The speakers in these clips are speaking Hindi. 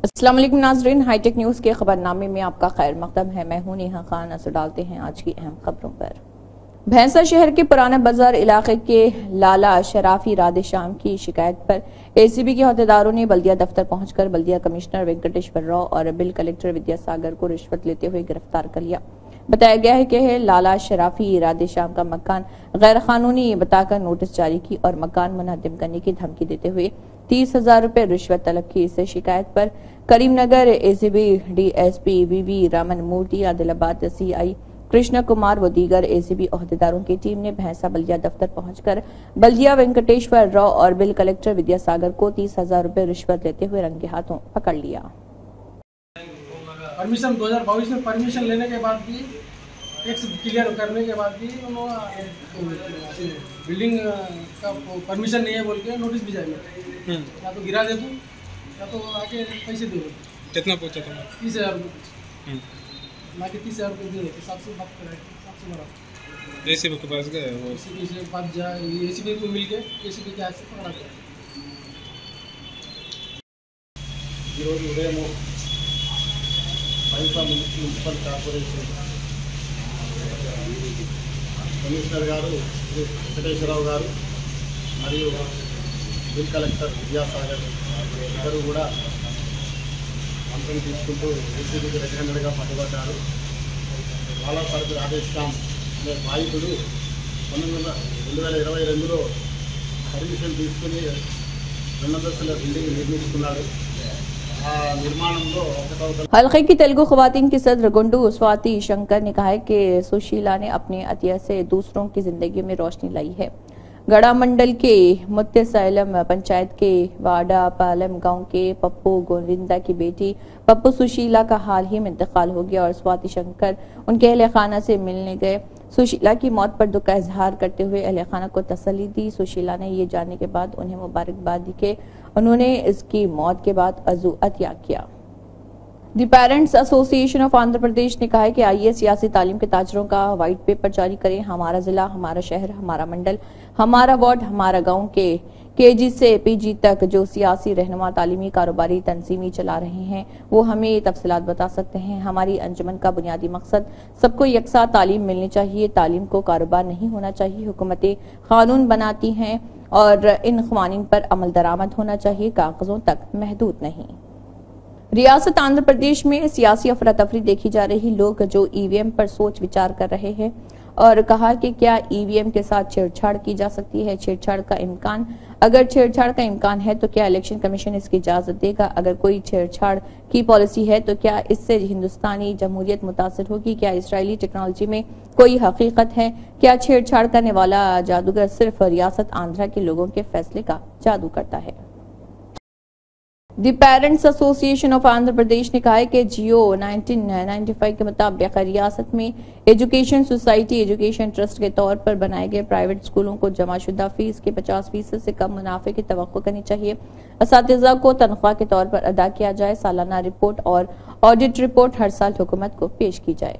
अस्सलाम वालेकुम नाज़रीन, हाईटेक न्यूज़ के खबरनामे में आपका खैर मकदम है। मैं हूं नेहा खान। नजर डालते हैं आज की अहम खबरों पर। भैंसा शहर के पुराना बाजार इलाके के लाला शराफी राधे श्याम की शिकायत पर एसीबी के अहदेदारों ने बल्दिया दफ्तर पहुंचकर बल्दिया कमिश्नर वेंकटेश्वर राव और बिल कलेक्टर विद्यासागर को रिश्वत लेते हुए गिरफ्तार कर लिया। बताया गया है कि लाला शराफी राधे श्याम का मकान गैर कानूनी बताकर नोटिस जारी की और मकान मुनहदम करने की धमकी देते हुए 30,000 रुपए रिश्वत तलब की। इस शिकायत पर करीमनगर एसीबी डीएसपी वीवी रामन मूर्ति, आदिलाबाद सीआई कृष्ण कुमार व दीगर एसीबी अहदेदारों की टीम ने भैंसा बल्दिया दफ्तर पहुंचकर बल्दिया वेंकटेश्वर राव और बिल कलेक्टर विद्यासागर को 30,000 रुपए रिश्वत लेते हुए रंगे हाथों पकड़ लिया। परमिशन 2022 में परमिशन लेने के बाद भी टैक्स क्लियर करने के बाद भी उन्होंने बिल्डिंग का परमिशन नहीं है बोल के नोटिस भी जारी या तो गिरा दे दूँ या तो आके पैसे दे। कितना पूछा था? 30,000 रुपये ना कि 30,000 रुपये दे देते। सबसे बात करें सबसे बड़ा एसीबी के पास गए, वो एसीबी से बात जाए, एसीबी को मिल के एसीबी के हाथ से पकड़ा गया। उदय भैंसा మున్సిపల్ కార్పొరేషన్ కమిషనర్ గారు వెంకటేశ్వరరావు గారు మరియు బిల్ కలెక్టర్ విద్యాసాగర్ ఇద్దరు కూడా అంశం తీసుకుంటూ ఏసీబీకి రెడ్ హ్యాండెడ్గా పట్టుబడ్డారు. లాలా సరఫీ రాధే శ్యామ్ అనే బాధితుడు 2022లో పర్మిషన్ తీసుకుని 2 అంతస్తుల బిల్డింగ్ నిర్మించుకున్నాడు. हल्के की तेलुगु खवातीन की सदर गुंडू स्वाति शंकर ने कहा है कि सुशीला ने अपने अतिया से दूसरों की जिंदगी में रोशनी लाई है। गड़ा मंडल के मुत्तसैलम पंचायत के वाडा पालम गांव के पप्पू गोविंदा की बेटी पप्पू सुशीला का हाल ही में इंतकाल हो गया और स्वाति शंकर उनके अहले खाना से मिलने गए। सुशीला की मौत पर दुख का इजहार करते हुए अहले खाना को तसल्ली दी। सुशीला ने ये जानने के बाद उन्हें मुबारकबाद दी कि उन्होंने इसकी मौत के बाद अज़ू त्याग किया। The parents association of Andhra Pradesh ने कहा है कि आइए सियासी तालीम के ताजरों का व्हाइट पेपर जारी करें। हमारा जिला, हमारा शहर, हमारा मंडल, हमारा वार्ड, हमारा गांव के केजी से पीजी तक जो सियासी रहनुमा तालीमी कारोबारी तंजीमी चला रहे हैं वो हमें तफसीलात बता सकते हैं। हमारी अंजुमन का बुनियादी मकसद सबको यकसा तालीम मिलनी चाहिए। तालीम को कारोबार नहीं होना चाहिए। हुकूमतें कानून बनाती हैं और इन क़वानीन पर अमल दरामद होना चाहिए, कागजों तक महदूद नहीं। रियासत आंध्र प्रदेश में सियासी अफरा तफरी देखी जा रही। लोग जो ईवीएम पर सोच विचार कर रहे हैं और कहा कि क्या ईवीएम के साथ छेड़छाड़ की जा सकती है। छेड़छाड़ का इम्कान, अगर छेड़छाड़ का इम्कान है तो क्या इलेक्शन कमीशन इसकी इजाजत देगा। अगर कोई छेड़छाड़ की पॉलिसी है तो क्या इससे हिंदुस्तानी जमहूरियत मुतासिर होगी। क्या इसराइली टेक्नोलॉजी में कोई हकीकत है। क्या छेड़छाड़ करने वाला जादूगर सिर्फ रियासत आंध्रा के लोगों के फैसले का जादू करता है। The parents association of Andhra Pradesh ने कहा है कि जियो 1995 के मुताबिक रियासत में एजुकेशन सोसाइटी एजुकेशन ट्रस्ट के तौर पर बनाए गए प्राइवेट स्कूलों को जमाशुदा फीस के 50% से कम मुनाफे की तवक्को करनी चाहिए। असातिज़ा को तनख्वाह के तौर पर अदा किया जाए। सालाना रिपोर्ट और ऑडिट रिपोर्ट हर साल हुकूमत को पेश की जाए।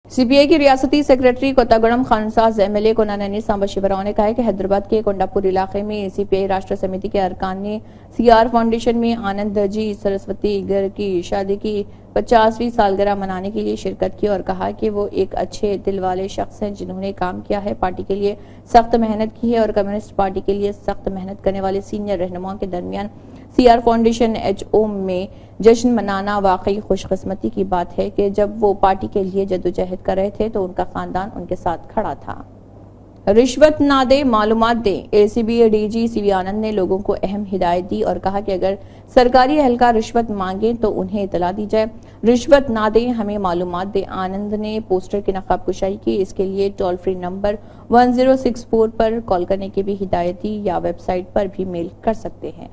सीपीआई की रियासती सेक्रेटरी कोत्तागुडम खानसाज एमएलए कोनाननी सांबा शिवराव ने कहा है कि हैदराबाद के कोंडापुर इलाके में सीपीआई राष्ट्र समिति के अरकान ने सीआर फाउंडेशन में आनंद जी सरस्वती गर की शादी की 50वीं सालगिरह मनाने के लिए शिरकत की और कहा कि वो एक अच्छे दिल वाले शख्स हैं जिन्होंने काम किया है, पार्टी के लिए सख्त मेहनत की है और कम्युनिस्ट पार्टी के लिए सख्त मेहनत करने वाले सीनियर रहनुमाओं के दरमियान सीआर फाउंडेशन एचओ में जश्न मनाना वाकई खुशकिस्मती की बात है कि जब वो पार्टी के लिए जद्दोजहद कर रहे थे तो उनका खानदान उनके साथ खड़ा था। रिश्वत ना दे, मालूमात दे। एसीबी डीजी सीवी आनंद ने लोगों को अहम हिदायत दी और कहा कि अगर सरकारी एहलकार रिश्वत मांगे तो उन्हें इतला दी जाए। रिश्वत ना दे, हमें मालूमात दे। आनंद ने पोस्टर की नकाब कुशाई की। इसके लिए टोल फ्री नंबर 1064 पर कॉल करने की भी हिदायत दी या वेबसाइट पर भी मेल कर सकते हैं।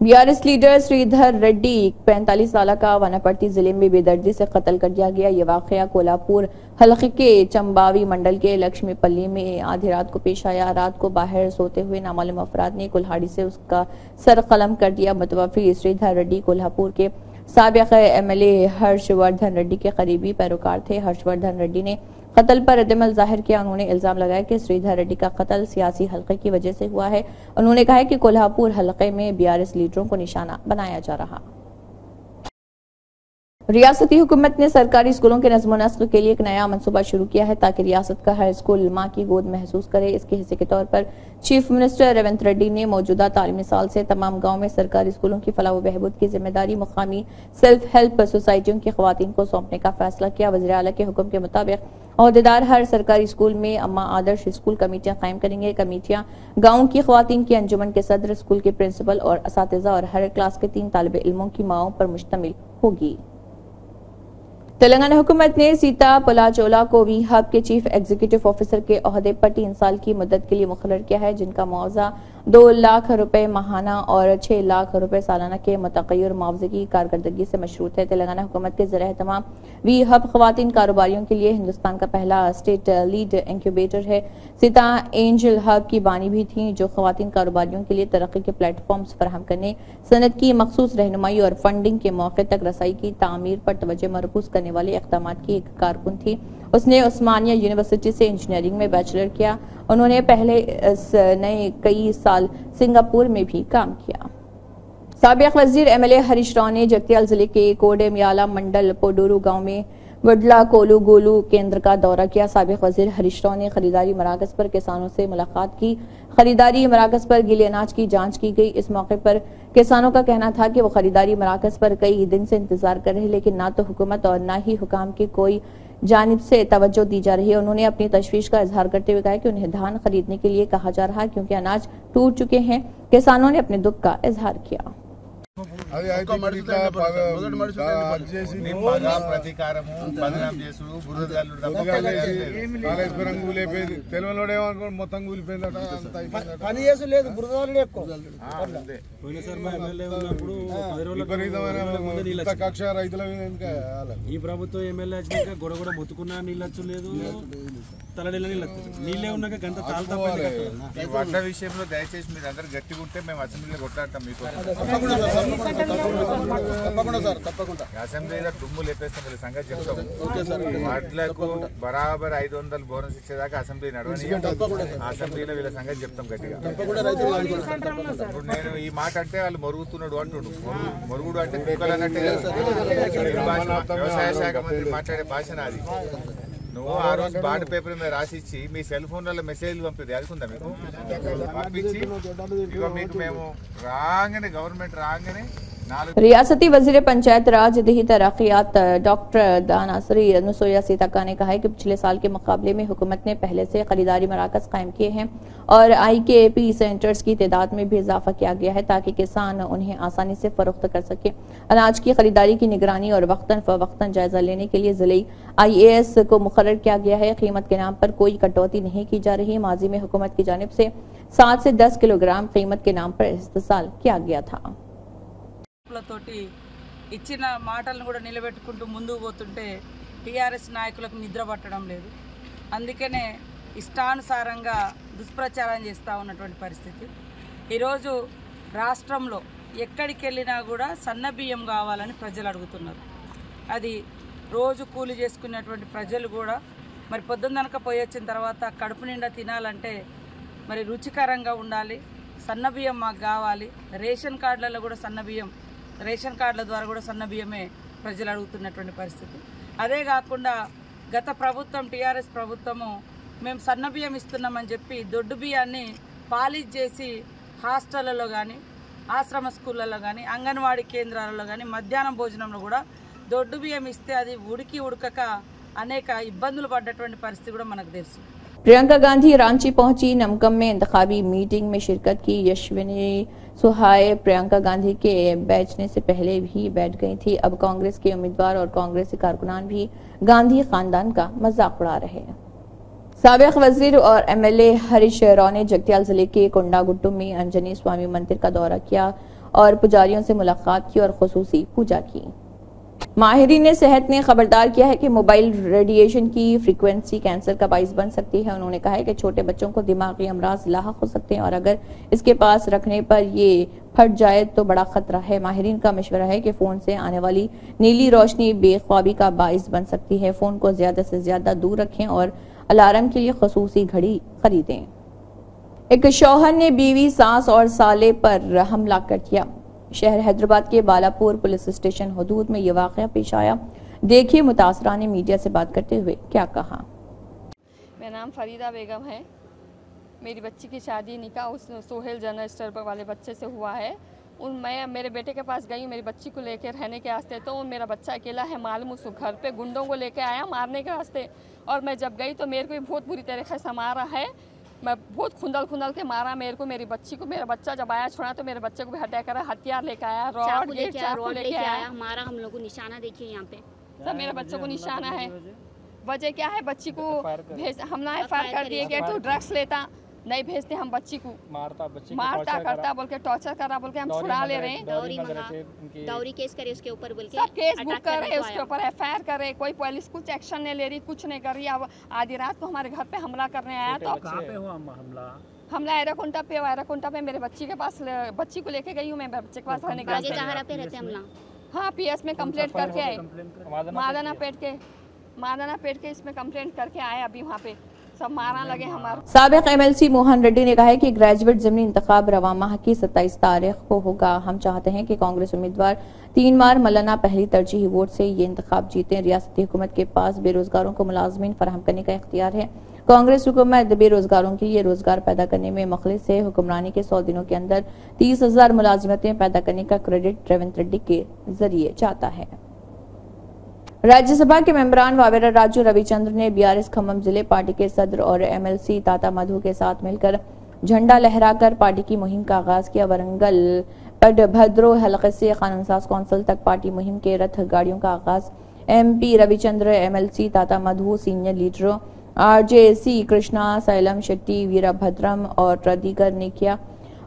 बीआरएस लीडर श्रीधर रेड्डी 45 साल का वनापर्ती जिले में बेदर्दी से कत्ल कर दिया गया। ये वाकया कोल्हापुर हलके के चंबावी मंडल के लक्ष्मीपल्ली में आधी रात को पेश आया। रात को बाहर सोते हुए नामालूम अफराद ने कुल्हाड़ी से उसका सर कलम कर दिया। मुतवफ़ी श्रीधर रेड्डी कोल्हापुर के साबिक़ एमएलए हर्षवर्धन रेड्डी के करीबी पैरोकार थे। हर्षवर्धन रेड्डी ने कत्ल पर रद्दमल जाहिर किया। उन्होंने इल्जाम लगाया कि श्रीधर रेड्डी का कत्ल सियासी हल्के की वजह से हुआ है। उन्होंने कहा कि कोल्हापुर हल्के में बीआरएस लीडरों को निशाना बनाया जा रहा। रियासती हुकूमत ने सरकारी स्कूलों के नज़्म नस्क़ के लिए एक नया मंसूबा शुरू किया है ताकि रियासत का हर स्कूल माँ की गोद महसूस करे। इसके हिस्से के तौर पर चीफ मिनिस्टर रेवंत रेड्डी ने मौजूदा तालीमी साल से तमाम गाँव में सरकारी स्कूलों की फलाह व बहबूद की जिम्मेदारी मुकामी सेल्फ हेल्प सोसाइटियों की खवातीन को सौंपने का फैसला किया। वज़ीर आला के हुक्म के मुताबिक अहदेदार हर सरकारी स्कूल में अम्मा आदर्श स्कूल कमेटियां कायम करेंगे। कमेटियां गाँव की खवातीन की अंजुमन के सदर, स्कूल के प्रिंसिपल और असातिज़ा और हर क्लास के 3 तालिब इल्मों की माओं पर मुश्तमिल होगी। तेलंगाना हुकूमत ने सीता पलाचोला को वी हब के चीफ एग्जीक्यूटिव ऑफिसर के ओहदे पर 3 साल की मुद्दत के लिए मुकर्रर किया है, जिनका मुआवजा 2 लाख रुपए माहाना और 6 लाख रुपए सालाना के मुतग़य्यर मुआवजे की कारकर्दगी से मशरूत है। तेलंगाना हुकूमत के ज़रिए तमाम वी हब ख़वातीन कारोबारियों के लिए हिंदुस्तान का पहला स्टेट लीड इंक्यूबेटर है। सीता एंजल हब की बानी भी थी, जो ख़वातीन कारोबारियों के लिए तरक्की के प्लेटफॉर्म्स फराहम करने, सनत की मखसूस रहनुमाई और फंडिंग के मौके तक रसाई की तामीर पर तवज्जो मरकूज करने वाले इक़दामात की एक कारकुन थी। उसने उस्मानिया यूनिवर्सिटी से इंजीनियरिंग में बैचलर किया। उन्होंने पहले नए कई साल सिंगापुर में भी काम किया। साबिक़ वज़ीर एमएलए हरीश राव ने जगतियाल जिले के कोडेमियाला मंडल पोडूरू गांव में वडला कोलू गोलू केंद्र का दौरा किया। साबिक़ वज़ीर हरीश राव ने खरीदारी मराकज़ पर किसानों से मुलाकात की। खरीदारी मराकज़ पर गीले अनाज की जांच की गई। इस मौके पर किसानों का कहना था कि वो खरीदारी मराकज़ पर कई दिन से इंतजार कर रहे, लेकिन ना तो हुकूमत और ना ही हुकाम की कोई जानिब से तवज्जो दी जा रही है। उन्होंने अपनी तशवीश का इजहार करते हुए कहा कि उन्हें धान खरीदने के लिए कहा जा रहा है क्योंकि अनाज टूट चुके हैं। किसानों ने अपने दुख का इजहार किया। కక్ష రైతుల ఈ ప్రభుత్వం ఎమ్మెల్యే వచ్చినాక గొడగొడ మొత్తుకున్నా నీళ్ళు వచ్చలేదు, తలడీల నీళ్ళే ఉన్నాక గంట తాళతా ఈ వడ్ల విషయంలో దయచేసి మీరు అందరు గట్టిగా ఉంటే మేము అసెంబ్లీలో కొట్లాడతాం మీకు. అసెంబ్లీలో దుమ్ము లేపేస్తాం, వీళ్ళ సంగతి చెప్తాం. వడ్లకు బరాబర్ 500 బోనస్ ఇచ్చేదాకా అసెంబ్లీ నడవని, అసెంబ్లీలో వీళ్ళ సంగతి చెప్తాం గట్టిగా. ఇప్పుడు నేను ఈ మాట అంటే వాళ్ళు మరుగుతున్నాడు అంటుండు. మరుగుడు అంటే కుక్కలు అన్నట్టే. వ్యవసాయ శాఖ మంత్రి మాట్లాడే భాష నాది. నువ్వు ఆ రోజు బాండ్ పేపర్ మీద రాసిచ్చి మీ సెల్ ఫోన్లలో మెసేజ్లు పంపిది అదుకుందా మీకు పంపించి ఇగో మీకు మేము రాగానే గవర్నమెంట్ రాగానే रियासती वजीर पंचायत राज दही तरक्यात डॉक्टर दानासरी नुसोया सीताका ने कहा है कि पिछले साल के मुकाबले में हुकूमत ने पहले से खरीदारी मराकज कायम किए हैं और IKP सेंटर्स की तादाद में भी इजाफा किया गया है ताकि किसान उन्हें आसानी से फरोख्त कर सके। अनाज की खरीदारी की निगरानी और वक्तन फवक्तन जायजा लेने के लिए जिले IAS को मुकर्रर किया गया है। कीमत के नाम पर कोई कटौती नहीं की जा रही। माजी में हुकूमत की जानिब से 7 से 10 किलोग्राम कीमत के नाम पर इस्तेसाल किया गया था। తోటి ఇచ్చిన మాటలను కూడా నిలబెట్టుకుంటూ ముందుకు పోతుంటే టీఆర్ఎస్ నాయకులకు నిద్ర పట్టడం లేదు. అందుకనే ఇష్టానుసారంగా దుష్ప్రచారం చేస్తూ ఉన్నటువంటి పరిస్థితి. ఈరోజు రాష్ట్రంలో ఎక్కడికి వెళ్ళినా కూడా సన్న బియ్యం కావాలని ప్రజలు అడుగుతున్నారు. అది రోజు కూలి చేసుకునేటువంటి ప్రజలు కూడా మరి పొద్దున్ననక పోయి వచ్చిన తర్వాత కడుపు నిండా తినాలంటే మరి రుచికరంగా ఉండాలి. సన్న బియ్యం మాకు కావాలి. రేషన్ కార్డులలో కూడా సన్న బియ్యం, రేషన్ కార్డుల ద్వారా కూడా సన్న బియ్యమే ప్రజలు అడుగుతున్నటువంటి పరిస్థితి. అదే కాకుండా గత ప్రభుత్వం టీఆర్ఎస్ ప్రభుత్వము మేము సన్న బియ్యం ఇస్తున్నామని చెప్పి దొడ్డు బియ్యాన్ని పాలిష్ చేసి హాస్టళ్లలో కానీ ఆశ్రమ స్కూళ్ళలో కానీ అంగన్వాడీ కేంద్రాలలో కానీ మధ్యాహ్నం భోజనంలో కూడా దొడ్డు బియ్యం ఇస్తే అది ఉడకక అనేక ఇబ్బందులు పడ్డటువంటి పరిస్థితి కూడా మనకు తెలుసు. प्रियंका गांधी रांची पहुंची। नमकम में इंतखाबी मीटिंग में शिरकत की। यशविनी सुहाय प्रियंका गांधी के बैठने से पहले भी बैठ गई थी। अब कांग्रेस के उम्मीदवार और कांग्रेसी कारकुनान भी गांधी खानदान का मजाक उड़ा रहे हैं। साबिक़ वजीर और MLA हरीश राव ने जगतियाल जिले के कोंडागुट्टू में अंजनी स्वामी मंदिर का दौरा किया और पुजारियों से मुलाकात की और खुसूसी पूजा की। माहिरीन सेहत ने खबरदार किया है कि मोबाइल रेडिएशन की फ्रीक्वेंसी कैंसर का बाइस बन सकती है। उन्होंने कहा है कि छोटे बच्चों को दिमागी अमराज लाहक हो सकते हैं और अगर इसके पास रखने पर ये फट जाए तो बड़ा खतरा है। माहिरीन का मशवरा है कि फोन से आने वाली नीली रोशनी बेख्वाबी का बाइस बन सकती है। फोन को ज्यादा से ज्यादा दूर रखें और अलार्म के लिए खसूसी घड़ी खरीदें। एक शौहर ने बीवी, सास और साले पर हमला कर दिया। शहर हैदराबाद के बालापुर पुलिस स्टेशन हदूद में यह वाकया पेश आया। देखिए मुतासरा ने मीडिया से बात करते हुए क्या कहा। मेरा नाम फरीदा बेगम है। मेरी बच्ची की शादी निकाह उस सोहेल जनरल स्टोर वाले बच्चे से हुआ है। मैं मेरे बेटे के पास गई मेरी बच्ची को लेकर रहने के वास्ते, तो मेरा बच्चा अकेला है मालूम उस घर पे गुंडों को लेकर आया मारने के वास्ते। और मैं जब गई तो मेरे को भी बहुत बुरी तरीके से मारा है। मैं बहुत खुंदल के मारा मेरे को, मेरी बच्ची को। मेरा बच्चा जब आया छोड़ा तो मेरे बच्चे को भी हत्या करा, हथियार लेके आया, रॉड लेके आया हमारा। हम लोग को निशाना देखिए यहाँ पे सब मेरे बच्चों को निशाना है। वजह क्या है, बच्ची को हमने FIR कर दिए कि तू ड्रग्स लेता, नहीं भेजते हम बच्ची को, मारता करता बोल के, टॉर्चर करा बोल के हम छुड़ा ले रहे हैं। दौरी केस करे उसके ऊपर बोल के, सब केस बुक करे उसके ऊपर, FIR करे। कोई पुलिस कुछ एक्शन नहीं ले रही, कुछ नहीं कर रही। अब आधी रात को हमारे घर पे हमला करने आया। तो कहाँ पे हुआ हमला एराकुंटा पे मेरे बच्ची के पास, बच्ची को लेके गई हूँ मैं बच्चे के पास रहने का। पे रहते हमला, हाँ PS में कंप्लेंट करके आए, मादाना पेट के इसमें कंप्लेंट करके आए। अभी वहाँ पे सब मारा लगे हमारे। साबिक MLC मोहन रेड्डी ने कहा है कि ग्रेजुएट ज़मीनी इंतखाब रवा माह की 27 तारीख को होगा। हम चाहते हैं कि कांग्रेस उम्मीदवार 3 बार मौलाना पहली तरजीही वोट से ये इंतखाब जीतें। रियासती हुकूमत के पास बेरोजगारों को मुलाजमीन फराहम करने का इख्तियार है। कांग्रेस हुकूमत बेरोजगारों के लिए रोजगार पैदा करने में मुखलिस है। हुक्मरानी के 100 दिनों के अंदर 30,000 मुलाजिमतें पैदा करने का क्रेडिट रेवंत रेड्डी के जरिए चाहता है। राज्यसभा के मेंबरान वावेरा राजू रविचंद्र ने BRS खम्मम जिले पार्टी के सदर और MLC ताता मधु के साथ मिलकर झंडा लहराकर पार्टी की मुहिम का आगाज किया। वरंगल पडभद्रो हलके से कानून साज कौंसिल तक पार्टी मुहिम के रथ गाड़ियों का आगाज MP Ravichandra, MLC Tata Madhu, senior लीडरों RJC कृष्णा, सैलम शेट्टी, वीरभद्रम और दीगर ने किया।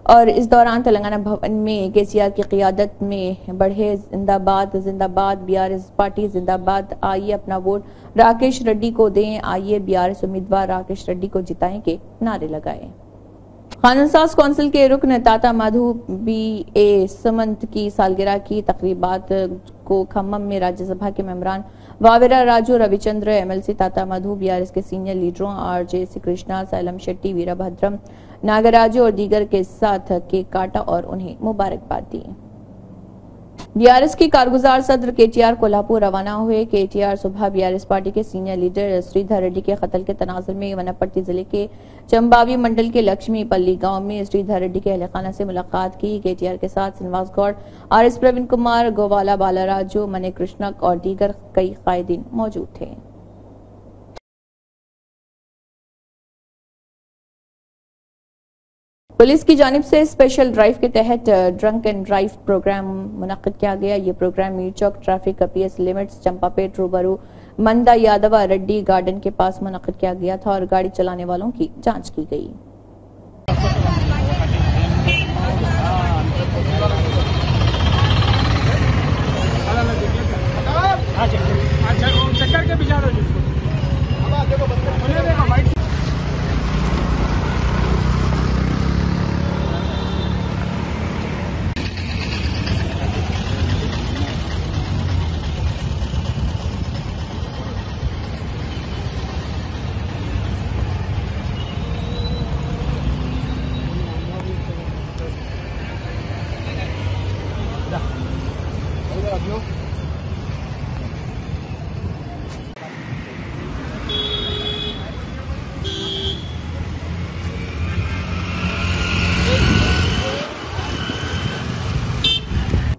और इस दौरान तेलंगाना भवन में KCR की क़ियादत में बढ़े जिंदाबाद जिंदाबाद, BRS पार्टी जिंदाबाद, आइए अपना वोट राकेश रेड्डी को दें, आइए BRS उम्मीदवार राकेश रेड्डी को जिताएं के नारे लगाए। कानून साज कौंसिल के रुकन ताता मधु BA समंत की सालगिरह की तकरीबात को खम्मम में राज्यसभा के मेंबरान वावेरा राजू रविचंद्र, MLC ताता मधु, BRS के सीनियर लीडरों RJC कृष्णा, सैलम शेट्टी, वीरभद्रम, नागराजू और दीगर के साथ केक काटा और उन्हें मुबारकबाद दी। BRS की कारगुजार सदर KTR कोल्हापुर रवाना हुए। KTR सुबह BRS पार्टी के सीनियर लीडर श्रीधर रेड्डी के कत्ल के तनाजुर में वनपट्टी जिले के चंबावी मंडल के लक्ष्मी पल्ली गांव में श्रीधर रेड्डी के अहलखाना से मुलाकात की। KTR के साथ श्रीनिवास गौड़, RS प्रवीण कुमार, गोवाला बालाराजू, मने कृष्णक और दीगर कई कायदीन मौजूद थे। पुलिस की जानिब से स्पेशल ड्राइव के तहत ड्रंक एंड ड्राइव प्रोग्राम मुनक्किद किया गया। ये प्रोग्राम मीर चौक ट्रैफिक PS लिमिट्स चंपापेट रूबरू मंदा यादवा रेड्डी गार्डन के पास मुनक्किद किया गया था और गाड़ी चलाने वालों की जांच की गई।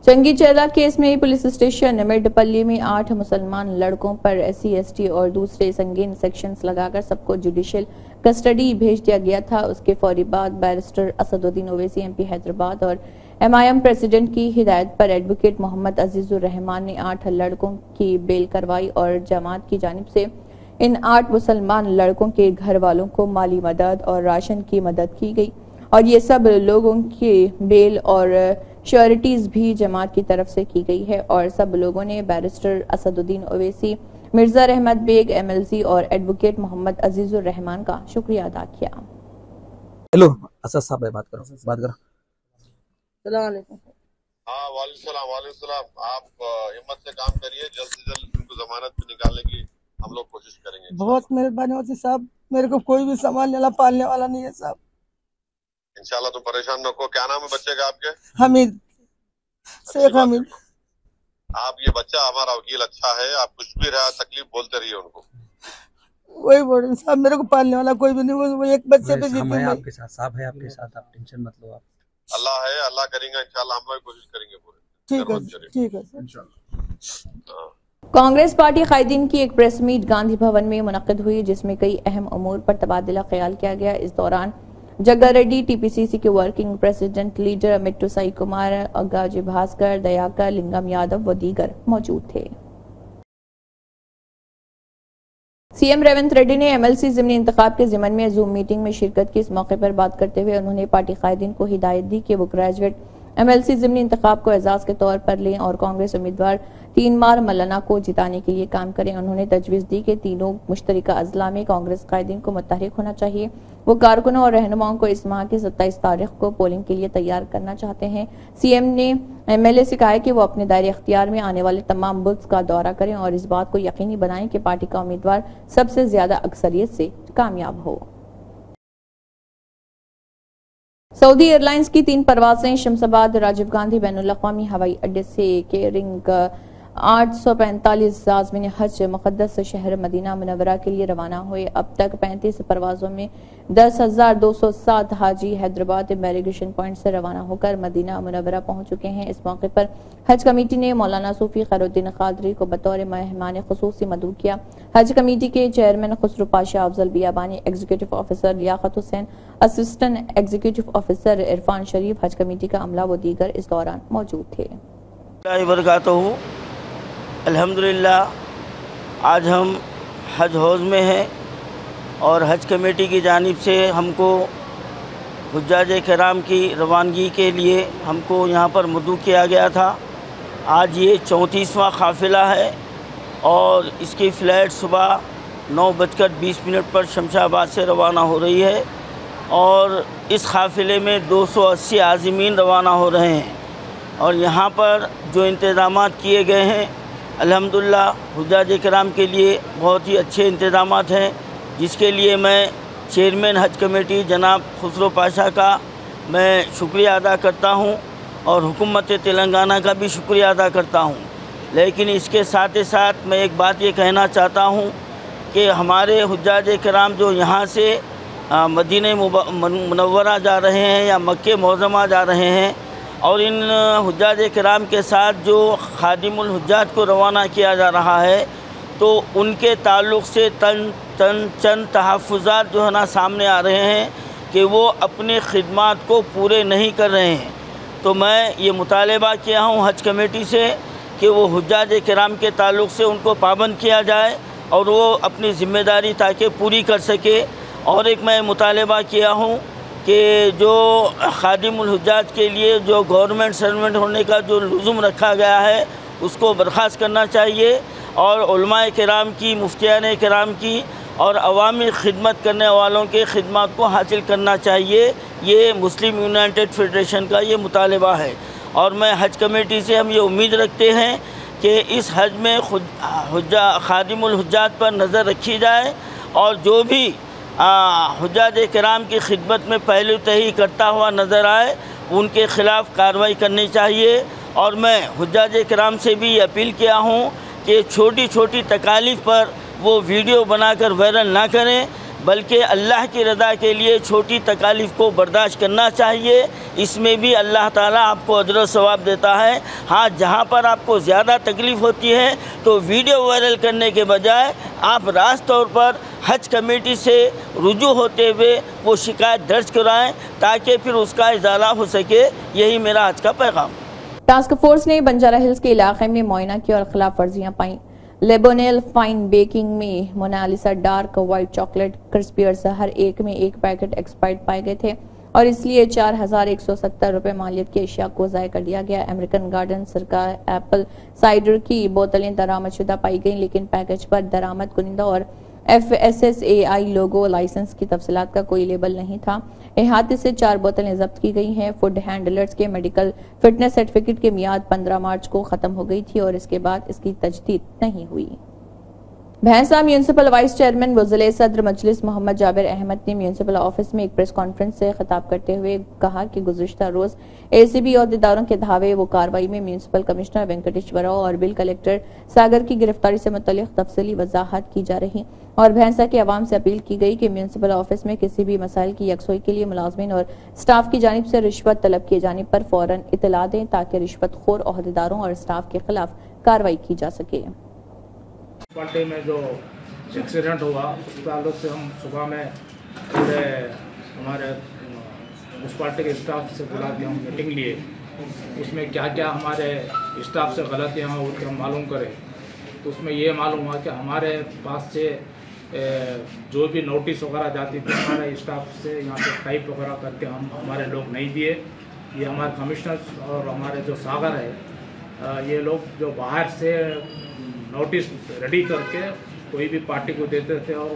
चंगी चेला केस में पुलिस स्टेशन मेडपल्ली में 8 मुसलमान लड़कों पर SC ST और दूसरे संगीन सेक्शंस लगाकर सबको जुडिशियल कस्टडी भेज दिया गया था। उसके फौरी बाद बैरिस्टर असदुद्दीन ओवैसी MP हैदराबाद और MIM प्रेसिडेंट की हिदायत पर एडवोकेट मोहम्मद अजीजुर रहमान ने 8 लड़कों की बेल करवाई और जमात की जानिब से इन 8 मुसलमान लड़कों के घर वालों को माली मदद और राशन की मदद की गई और ये सब लोगों के बेल और श्योरिटीज भी जमात की तरफ से की गई है और सब लोगों ने बैरिस्टर असदुद्दीन ओवैसी, मिर्जा रहमत बेग MLC और एडवोकेट मोहम्मद अजीजुर रहमान का शुक्रिया अदा किया। हेलो असद साहब बात करो। हाँ वालेकुम। आप हिम्मत से काम करिए, जल्द से जल्द इनको जमानत पे निकालने की हम लोग कोशिश करेंगे। बहुत मेहरबानी होती साहब, मेरे को कोई भी संभालने वाला पालने वाला नहीं है साहब। इंशाल्लाह तुम परेशान न हो। क्या नाम है बच्चे का आपके? हमीद, शेख हमीद। आप ये बच्चा हमारा वकील अच्छा है, आप कुछ भी रहा तकलीफ बोलते रहिए उनको। वही बोल रहे साहब, मेरे को पालने वाला कोई भी नहीं, वो एक बच्चे पे जीते हैं। आपके साथ साहब है, आपके साथ, आप टेंशन मत लो। आप अल्लाह है, अल्लाह करेंगे इंशाल्लाह, हम लोग कोशिश करेंगे पूरे। ठीक है इंशाल्लाह। कांग्रेस पार्टी कायदीन की एक प्रेस मीट गांधी भवन में मुनक्किद हुई, जिसमें कई अहम उमूर पर तबादला ख्याल किया गया। इस दौरान जग्गारेड्डी, TPCC के वर्किंग प्रेसिडेंट लीडर मिट्टू साई कुमार, गाजी भास्कर, दयाकर, लिंगम यादव व दीगर मौजूद थे। सीएम रेवंत रेड्डी ने MLC ज़िमनी इंतखाब के ज़िमन में जूम मीटिंग में शिरकत की। इस मौके पर बात करते हुए उन्होंने पार्टी कायदीन को हिदायत दी कि वो ग्रेजुएट MLC ज़िमनी इंतखाब को एजाज के तौर पर लें और कांग्रेस उम्मीदवार 3 बार मौलाना को जिताने के लिए काम करें। उन्होंने तजवीज़ दी कि तीनों मुश्तरका अजला में कांग्रेस कायदीन को मुतहरिक होना चाहिए। वो कारकुनों और रहनुमाओं को इस माह की 27 तारीख को पोलिंग के लिए तैयार करना चाहते हैं। सीएम ने MLA से कहा कि वो अपने दायरे इख्तियार में आने वाले तमाम बूथ्स का दौरा करें और इस बात को यकीनी बनाएं कि पार्टी का उम्मीदवार सबसे ज्यादा अक्सरियत से कामयाब हो। सऊदी एयरलाइंस की 3 परवाजें शमशाबाद राजीव गांधी बैनुल अक़वामी हवाई अड्डे से केयरिंग 845 आज़मीन हज मुक़द्दस शहर मदीना मुनव्वरा के लिए रवाना हुए। अब तक 35 परवाज़ों में 10,207 हाजी हैदराबाद इमिग्रेशन पॉइंट से रवाना होकर मदीना मुनव्वरा पहुंच चुके हैं। इस मौके पर हज कमेटी ने मौलाना सूफी खैरुद्दीन कादरी को बतौर मेहमान खुसूसी मदऊ किया। हज कमेटी के chairman Khusro Pasha Afzal Biyabani, executive officer Liaqat Hussain, assistant executive officer Irfan Sharif, Haj committee का अमला व दीगर इस दौरान मौजूद थे। अल्हम्दुलिल्लाह आज हम हज हौज़ में हैं और हज कमेटी की जानिब से हमको हुज्जाज किराम की रवानगी के लिए हमको यहाँ पर मदऊ किया गया था। आज ये 34वां काफ़िला है और इसकी फ़्लाइट सुबह 9:20 पर शमशाबाद से रवाना हो रही है और इस काफ़िले में 280 आज़मीन रवाना हो रहे हैं और यहाँ पर जो इंतज़ामात किए गए हैं अल्हम्दुलिल्लाह हुज्जाज किराम के लिए बहुत ही अच्छे इंतज़ामात हैं, जिसके लिए मैं चेयरमैन हज कमेटी जनाब खुसरो पाशा का मैं शुक्रिया अदा करता हूँ और हुकूमत तेलंगाना का भी शुक्रिया अदा करता हूँ। लेकिन इसके साथ ही साथ मैं एक बात ये कहना चाहता हूँ कि हमारे हुज्जाज किराम जो यहाँ से मदीने मुनव्वरा जा रहे हैं या मक्के मुअज़्ज़मा जा रहे हैं और इन हुज्जाज किराम के साथ जो खादिमुल हुज्जाज को रवाना किया जा रहा है, तो उनके ताल्लुक़ से चंद तहफ़्फ़ुज़ात जो है ना सामने आ रहे हैं कि वो अपने ख़िदमात को पूरे नहीं कर रहे हैं। तो मैं ये मुतालबा किया हूँ हज कमेटी से कि वो हुज्जाज किराम के ताल्लुक़ से उनको पाबंद किया जाए और वो अपनी ज़िम्मेदारी ताकि पूरी कर सके। और एक मैं मुतालबा किया हूँ कि जो खादिमुल हुज्जाज के लिए जो गवर्नमेंट सर्वेंट होने का जो लुज़ुम रखा गया है उसको बर्खास्त करना चाहिए और उलमाए किराम की, मुफ्तियान किराम की और अवामी खिदमत करने वालों के खिदमत को हासिल करना चाहिए। ये मुस्लिम यूनाइटेड फेडरेशन का ये मुतालबा है और मैं हज कमेटी से हम ये उम्मीद रखते हैं कि इस हज में खादिमुल हुज्जाज पर नज़र रखी जाए और जो भी हुज्जाज किराम की खिदमत में पहलू तही करता हुआ नज़र आए उनके ख़िलाफ़ कार्रवाई करनी चाहिए। और मैं हुज्जाज किराम से भी अपील किया हूँ कि छोटी छोटी तकालीफ पर वो वीडियो बनाकर वायरल ना करें, बल्कि अल्लाह की रज़ा के लिए छोटी तकालीफ को बर्दाश्त करना चाहिए। इसमें भी अल्लाह ताला आपको अजर सवाब देता है। हाँ, जहाँ पर आपको ज़्यादा तकलीफ़ होती है तो वीडियो वायरल करने के बजाय आप रास्त तौर पर हज कमेटी से रुजू होते हुए वो शिकायत दर्ज कराएं ताकि फिर उसका इजाला हो सके। यही मेरा आज का पैगाम। टास्क फोर्स ने बंजारा हिल्स के इलाके में मुआयना किया और खिलाफ वर्जियां पाई। लेबोनेल फाइन बेकिंग में मोनालिसा डार्क वाइट चॉकलेट क्रिस्पियर्स हर एक में एक पैकेट एक्सपायर्ड पाए गए थे। और इसलिए 4,170 रुपए मालियत की अशिया को ज़ाय कर दिया गया। अमेरिकन गार्डन सरकार एप्पल साइडर की बोतलें दरामदशुदा पाई गई, लेकिन पैकेज पर दरामद कुनिंदा और FSSAI लोगो लाइसेंस की तफसीलात का कोई लेबल नहीं था। इहाते से 4 बोतलें जब्त की गई हैं। फूड हैंडलर्स के मेडिकल फिटनेस सर्टिफिकेट की मियाद 15 मार्च को खत्म हो गई थी और इसके बाद इसकी तजदीद नहीं हुई। भैंसा म्यूनिसिपल वाइस चेयरमैन वज़ीर सदर मजलिस मोहम्मद जाबिर अहमद ने म्यूनिसिपल ऑफिस में एक प्रेस कॉन्फ्रेंस से खिताब करते हुए कहा कि गुज़िश्ता रोज ACB अहदेदारों के धावे वो कार्रवाई में म्यूनिसिपल कमिश्नर वेंकटेश्वर राव और बिल कलेक्टर सागर की गिरफ्तारी से मुतल्लिक तफसीली वजाहत की जा रही और भैंसा के अवाम से अपील की गई कि म्यूनिसिपल ऑफिस में किसी भी मसाइल की यकसोई के लिए मुलाजमीन और स्टाफ की जानिब से रिश्वत तलब किए जाने पर फौरन इतला दें ताकि रिश्वतखोर अहदेदारों और स्टाफ के खिलाफ कार्रवाई की जा सके। पार्टी में जो एक्सीडेंट हुआ उस ताल्लुक से हम सुबह में पूरे हमारे उस पार्टी के स्टाफ से बुला के हम मीटिंग लिए, उसमें क्या क्या हमारे स्टाफ से गलतियाँ हैं वो हम मालूम करें। तो उसमें ये मालूम हुआ कि हमारे पास से जो भी नोटिस वगैरह जाती थी हमारे स्टाफ से यहाँ पे टाइप वगैरह करके हम हमारे लोग नहीं दिए। ये हमारे कमिश्नर और हमारे जो सागर है ये लोग जो बाहर से नोटिस रेडी करके कोई भी पार्टी को देते थे और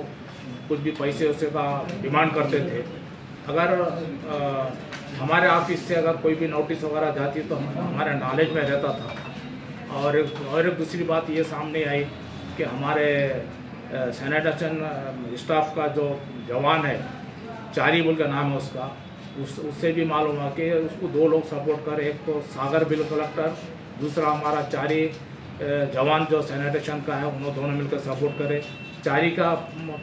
कुछ भी पैसे उससे का डिमांड करते थे। अगर हमारे ऑफिस से अगर कोई भी नोटिस वगैरह जाती तो हमारे नॉलेज में रहता था। और एक दूसरी बात ये सामने आई कि हमारे सैनिटेशन स्टाफ का जो जवान है चारी बुल का नाम है उसका, उससे भी मालूम हुआ कि उसको 2 लोग सपोर्ट कर, एक तो सागर बिल कलेक्टर, दूसरा हमारा चारी जवान जो सैनिटेशन का है उन्होंने दोनों मिलकर सपोर्ट करे। चारी का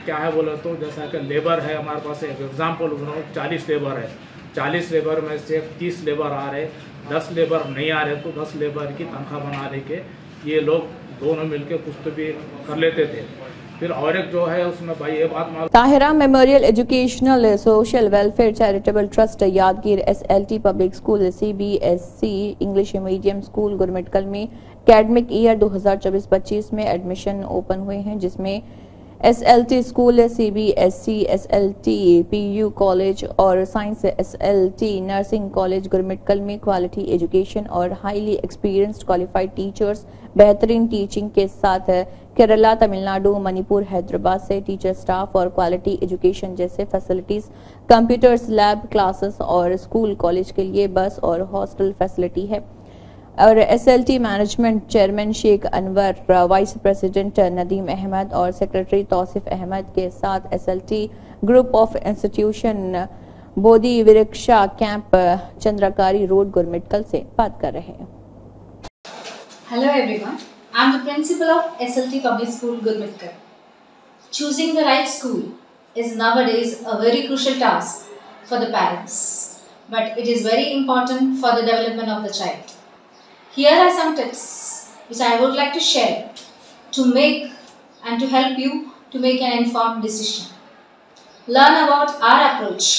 क्या है बोले तो जैसा कि लेबर है हमारे पास, एक एग्जाम्पल 40 लेबर है, 40 लेबर में से 30 लेबर आ रहे, 10 लेबर नहीं आ रहे तो 10 लेबर की तनख्वाह बना रहे के ये लोग दोनों मिलकर कुछ तो भी कर लेते थे। फिर और एक जो है उसमें भाई ये बात मालूम, Tahira memorial educational social welfare charitable trust Yadgir SLT public school CBSC English medium school Gurmitkal में एकेडमिक ईयर 2024-25 में एडमिशन ओपन हुए हैं, जिसमें SLT school, CBSC SLT PU college और science SLT nursing college Gurmitkal में क्वालिटी एजुकेशन और हाईली एक्सपीरियंस्ड क्वालिफाइड टीचर्स बेहतरीन टीचिंग के साथ केरला, तमिलनाडु, मणिपुर, हैदराबाद से टीचर स्टाफ और क्वालिटी एजुकेशन जैसे फैसिलिटीज, कंप्यूटर्स, लैब, क्लासेस और स्कूल कॉलेज के लिए बस और हॉस्टल फैसिलिटी है। और SLT management chairman Sheikh Anwar, vice president Nadeem Ahmed और सेक्रेटरी तौसीफ अहमद के साथ SLT group of institution Bodhi Vriksha camp Chandrakari road Gurmitkal से बात कर रहे हैं। Hello everyone, I am the principal of SLT Public School Gurmitkal. Choosing the right school is nowadays a very crucial task for the parents, but it is very important for the development of the child. Here are some tips which I would like to share to make and to help you to make an informed decision. Learn about our approach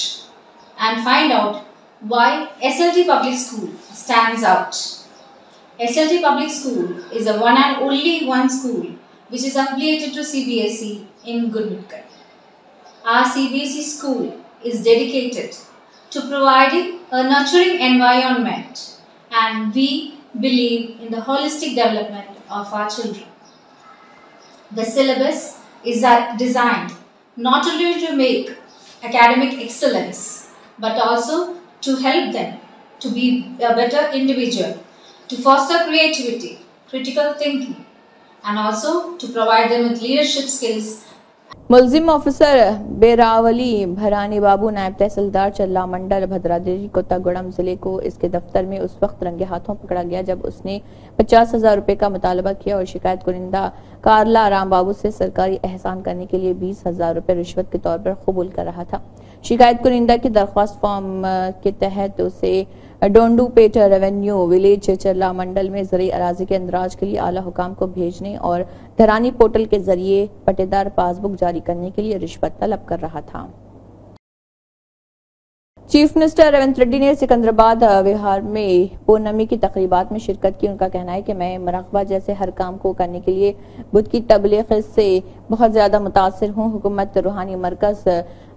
and find out why SLT Public School stands out. SLT Public School is the one and only one school which is affiliated to CBSE in Gurmitkal. Our CBSE school is dedicated to providing a nurturing environment, and we believe in the holistic development of our children. The syllabus is designed not only to make academic excellence but also to help them to be a better individual, to foster creativity, critical thinking, and also to provide them with leadership skills. मुलजिम ऑफिसर बेरावली भरानी बाबू नायब तहसीलदार चल्ला मंडल भद्रादेवी कोत्तागुड़म जिले को इसके दफ्तर में उस वक्त रंगे हाथों पकड़ा गया जब उसने 50,000 रुपए का मुतालबा किया और शिकायत कुनिंदा कारला राम बाबू से सरकारी एहसान करने के लिए 20,000 रुपए रिश्वत के तौर पर कबूल कर रहा था। शिकायत कुनिंदा की दरख्वास्त फॉर्म के तहत उसे डोंडूपेट रेवेन्यू विलेज चल्ला मंडल में ज़रूरी अराजी के अंदराज के लिए आला हुकाम को भेजने और धरानी पोर्टल के जरिए पट्टेदार पासबुक जारी करने के लिए रिश्वत तलब कर रहा था। चीफ मिनिस्टर रेवंत रेड्डी ने सिकंदराबाद विहार में पूर्णमी की तकरीबात में शिरकत की। उनका कहना है कि मैं मराकबा जैसे हर काम को करने के लिए बुद्ध की तबलीग से बहुत ज्यादा मुतासिर हूँ। हुकूमत रूहानी मरकज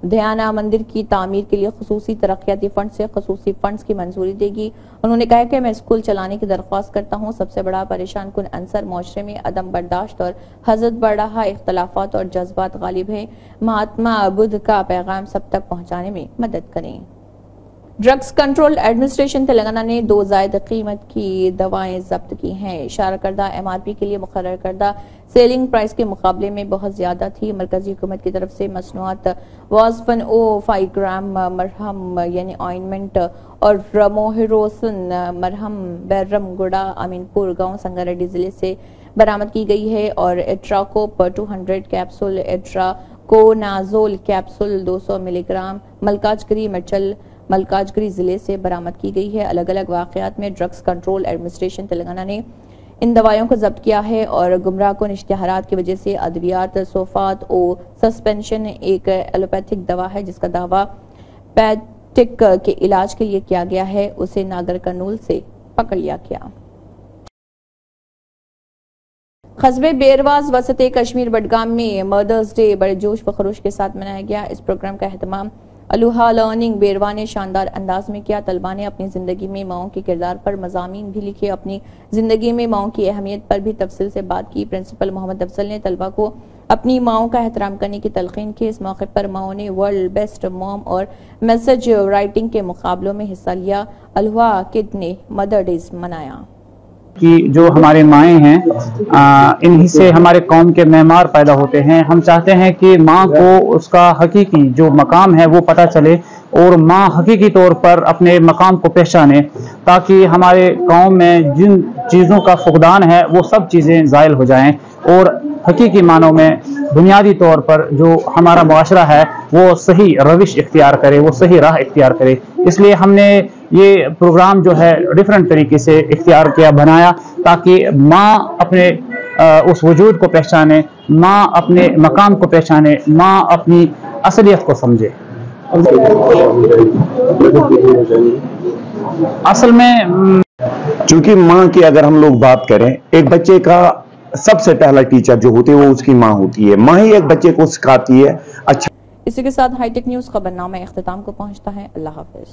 ध्याना मंदिर की तामीर के लिए खसूसी तरक्याती फंड से खसूसी फंड्स की मंजूरी देगी। उन्होंने कहा कि मैं स्कूल चलाने की दरख्वास्त करता हूँ। सबसे बड़ा परेशान कुन अंसर माशरे में अदम बर्दाश्त और हजरत बढ़ रहा इख्तलाफात और जज्बात गालिब है। महात्मा बुद्ध का पैगाम सब तक पहुँचाने में मदद करें। ड्रग्स कंट्रोल एडमिनिस्ट्रेशन तेलंगाना ने 2 जायद कीमत की दवाएं जब्त की हैं। इशारा करदा MRP के लिए मुकर्रर करदा सेलिंग प्राइस के मुकाबले में बहुत ज्यादा थी। मरकजी हुकूमत की तरफ से मसनूआत वाज 105 ग्राम मरहम यानी ऑइनमेंट और मोहिरोसन मरहम बैरम गुड़ा अमीनपुर गांव संगारेड्डी जिले से बरामद की गई है और एट्राकोप 200 कैप्सूल, एट्राकोनाजोल कैप्सूल 200 मिलीग्राम मलकाजगिरी जिले से बरामद की गई है। अलग अलग वाकयात में ड्रग्स कंट्रोल एडमिनिस्ट्रेशन तेलंगाना ने इन दवाइयों को जब्त किया है और गुमराहकुन इश्तिहारात की वजह से अद्वियात सोफात ओ सस्पेंशन एक एलोपैथिक दवा है जिसका दावा पैटिक के इलाज के लिए किया गया है, उसे नागर कर्नूल से पकड़ लिया गया। कस्बे बेरवाज वसत कश्मीर बडगाम में मदर्स डे बड़े जोश व खरोश के साथ मनाया गया। इस प्रोग्राम का एहतमाम अलुहा लर्निंग बेरवा ने शानदार अंदाज में किया। तलबा ने अपनी जिंदगी में माओं के किरदार पर मज़ामीन भी लिखे, अपनी जिंदगी में माओं की अहमियत पर भी तफसील से बात की। प्रिंसिपल मोहम्मद अफजल ने तलबा को अपनी माओं का एहतराम करने की तलकीन की। इस मौके पर माओं ने वर्ल्ड बेस्ट मॉम और मैसेज राइटिंग के मुकाबलों में हिस्सा लिया। अलुहा किड ने मदर डेज मनाया कि जो हमारे माएँ हैं इन्हीं से हमारे कौम के मेमार पैदा होते हैं। हम चाहते हैं कि माँ को उसका हकीकी जो मकाम है वो पता चले और माँ हकीकी तौर पर अपने मकाम को पहचाने, ताकि हमारे कौम में जिन चीज़ों का फुकदान है वो सब चीज़ें ज़ायल हो जाएं और हकीकी मानों में बुनियादी तौर पर जो हमारा मुआशरा है वो सही रविश इख्तियार करे, वो सही राह इख्तियार करे। इसलिए हमने ये प्रोग्राम जो है डिफरेंट तरीके से इख्तियार किया, बनाया, ताकि माँ अपने उस वजूद को पहचाने, माँ अपने मकाम को पहचाने, माँ अपनी असलियत को समझे। असल में चूंकि माँ की अगर हम लोग बात करें, एक बच्चे का सबसे पहला टीचर जो होती है वो उसकी माँ होती है। माँ ही एक बच्चे को सिखाती है। अच्छा, इसी के साथ हाईटेक न्यूज खबरनामा इख्तिताम को पहुंचता है। अल्लाह हाफिज।